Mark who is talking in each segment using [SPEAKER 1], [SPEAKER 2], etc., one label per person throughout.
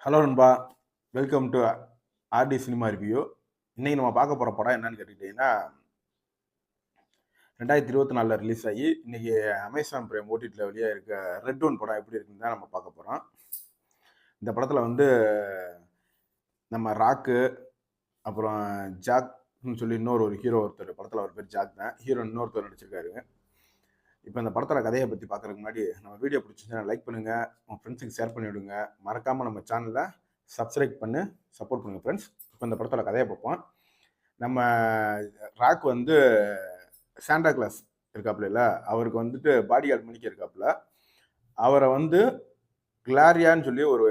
[SPEAKER 1] Hello நண்பா, welcome to RT cinema review. இன்னைக்கு நம்ம பார்க்க போகிற படம் என்னன்னு கேட்டுக்கிட்டிங்கன்னா 2024 ரிலீஸ் ஆகி இன்னைக்கு அமேசான் பிரைம் ஓடிடியில் வெளியே இருக்க ரெட் ஒன் படம் எப்படி இருக்குன்னு தான் நம்ம பார்க்க போகிறோம். இந்த படத்தில் வந்து நம்ம ராக்கு, அப்புறம் ஜாக்னு சொல்லி இன்னொரு ஹீரோ ஒருத்தர், படத்தில் அவர் பேர் ஜாக் தான், ஹீரோ இன்னொருத்தர் நடிச்சிருக்காரு. இப்போ இந்த படத்தோட கதையை பற்றி பார்க்குறதுக்கு முன்னாடி நம்ம வீடியோ பிடிச்சிச்சுன்னா லைக் பண்ணுங்கள், உங்கள் ஃப்ரெண்ட்ஸுக்கு ஷேர் பண்ணி விடுங்க, மறக்காமல் நம்ம சேனலை சப்ஸ்கிரைப் பண்ணி சப்போர்ட் பண்ணுங்கள் ஃப்ரெண்ட்ஸ். இப்போ இந்த படத்தோட கதையை பார்ப்போம். நம்ம ராக் வந்து சாண்டா கிளாஸ் இருக்காப்புல, அவருக்கு வந்துட்டு பாடி கார்டு மணிக்கு இருக்காப்புல. அவரை வந்து கிளாரியான்னு சொல்லி ஒரு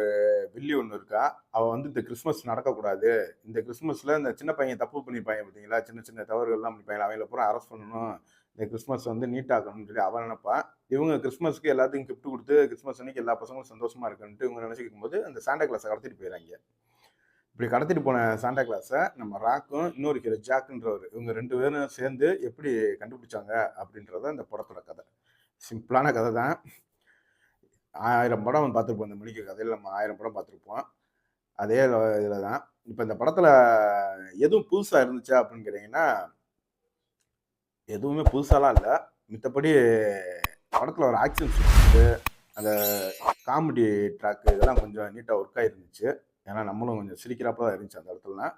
[SPEAKER 1] வில்லி ஒன்று இருக்கா. அவள் வந்து இந்த கிறிஸ்மஸ் நடக்கக்கூடாது, இந்த கிறிஸ்மஸில் இந்த சின்ன பையன் தப்பு பண்ணியிருப்பாங்க பார்த்தீங்களா, சின்ன சின்ன தவறுகள்லாம் பண்ணிப்பாங்க, அவங்கள பூரா அரெஸ்ட் பண்ணணும், இந்த கிறிஸ்மஸ் வந்து நீட்டாக்கணும்னு சொல்லி அவன் நினைப்பான். இவங்க கிறிஸ்மஸ்க்கு எல்லாத்துக்கும் கிஃப்ட் கொடுத்து கிறிஸ்மஸ் அன்னைக்கு எல்லா பசங்களும் சந்தோஷமா இருக்குன்ட்டு இவங்க நினச்சிக்கும் போது அந்த சாண்டா கிளாஸை கடத்திட்டு போயிடறாங்க. இப்படி கடத்திட்டு போன சாண்டா கிளாஸை நம்ம ராக்கும் இன்னொரு ஹீரோ ஜாக்குன்றவர், இவங்க ரெண்டு பேரும் சேர்ந்து எப்படி கண்டுபிடிச்சாங்க அப்படின்றத இந்த படத்தோட கதை. சிம்பிளான கதை தான். 1000 படம் பார்த்துருப்போம். இந்த மணிக்கு கதையில் நம்ம 1000 படம் பார்த்துருப்போம். அதே இதில் தான் இப்போ இந்த படத்தில் எதுவும் புதுசாக இருந்துச்சா அப்படின்னு கேட்டிங்கன்னா எதுவுமே புதுசாலாம் இல்லை. மித்தபடி படத்தில் ஒரு ஆக்ஷன் சீன்ஸு, அந்த காமெடி ட்ராக்கு இதெல்லாம் கொஞ்சம் நீட்டாக ஒர்க் ஆகிருந்துச்சு. ஏன்னா நம்மளும் கொஞ்சம் சிரிக்கிறாப்ப தான் இருந்துச்சு அந்த இடத்துலலாம்.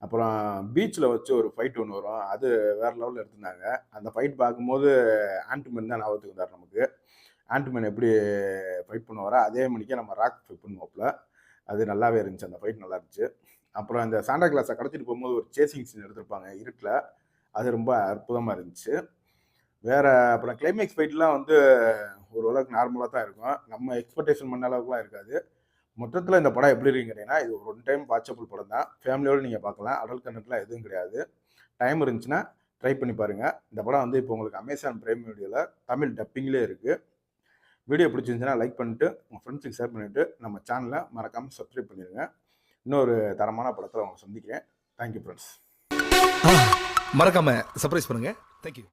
[SPEAKER 1] அப்புறம் பீச்சில் வச்சு ஒரு ஃபைட் ஒன்று வரும், அது வேறு லெவலில் எடுத்திருந்தாங்க. அந்த ஃபைட் பார்க்கும்போது ஆண்ட்மேன் தான் ஞாபகத்துக்கு வந்தார் நமக்கு. ஆண்ட்மேன் எப்படி ஃபைட் பண்ணுவாரோ அதே மணிக்கே நம்ம ராக் ஃபைட் பண்ணுவாப்புல. அது நல்லாவே இருந்துச்சு, அந்த ஃபைட் நல்லா இருந்துச்சு. அப்புறம் இந்த சாண்டா கிளாஸை கடத்திட்டு போகும்போது ஒரு சேசிங் சீன் எடுத்திருப்பாங்க இருட்டில், அது ரொம்ப அற்புதமாக இருந்துச்சு. வேறு அப்புறம் கிளைமேக்ஸ் ஃபைட்லாம் வந்து ஓரளவுக்கு நார்மலாக தான் இருக்கும், நம்ம எக்ஸ்பெக்டேஷன் பண்ண அளவுக்குலாம் இருக்காது. மொத்தத்தில் இந்த படம் எப்படி இருக்குன்னு கேட்டிங்கன்னா, இது ஒரு ஒன் டைம் வாட்சபிள் படம் தான், ஃபேமிலியோடு நீங்கள் பார்க்கலாம். அடல்ட் கண்டென்ட்லாம் எதுவும் கிடையாது. டைம் இருந்துச்சுன்னா ட்ரை பண்ணி பாருங்கள். இந்த படம் வந்து இப்போ உங்களுக்கு அமேசான் பிரைம் வீடியோவில் தமிழ் டப்பிங்லேயே இருக்குது. வீடியோ பிடிச்சிருந்துச்சுன்னா லைக் பண்ணிட்டு உங்கள் ஃப்ரெண்ட்ஸுக்கு ஷேர் பண்ணிவிட்டு நம்ம சேனலை மறக்காமல் சப்ஸ்கிரைப் பண்ணிடுங்க. இன்னொரு தரமான படத்தில் உங்களை சந்திக்கிறேன். Thank you friends.
[SPEAKER 2] மறக்காம சர்ப்ரைஸ் பண்ணுங்க. தேங்க்யூ.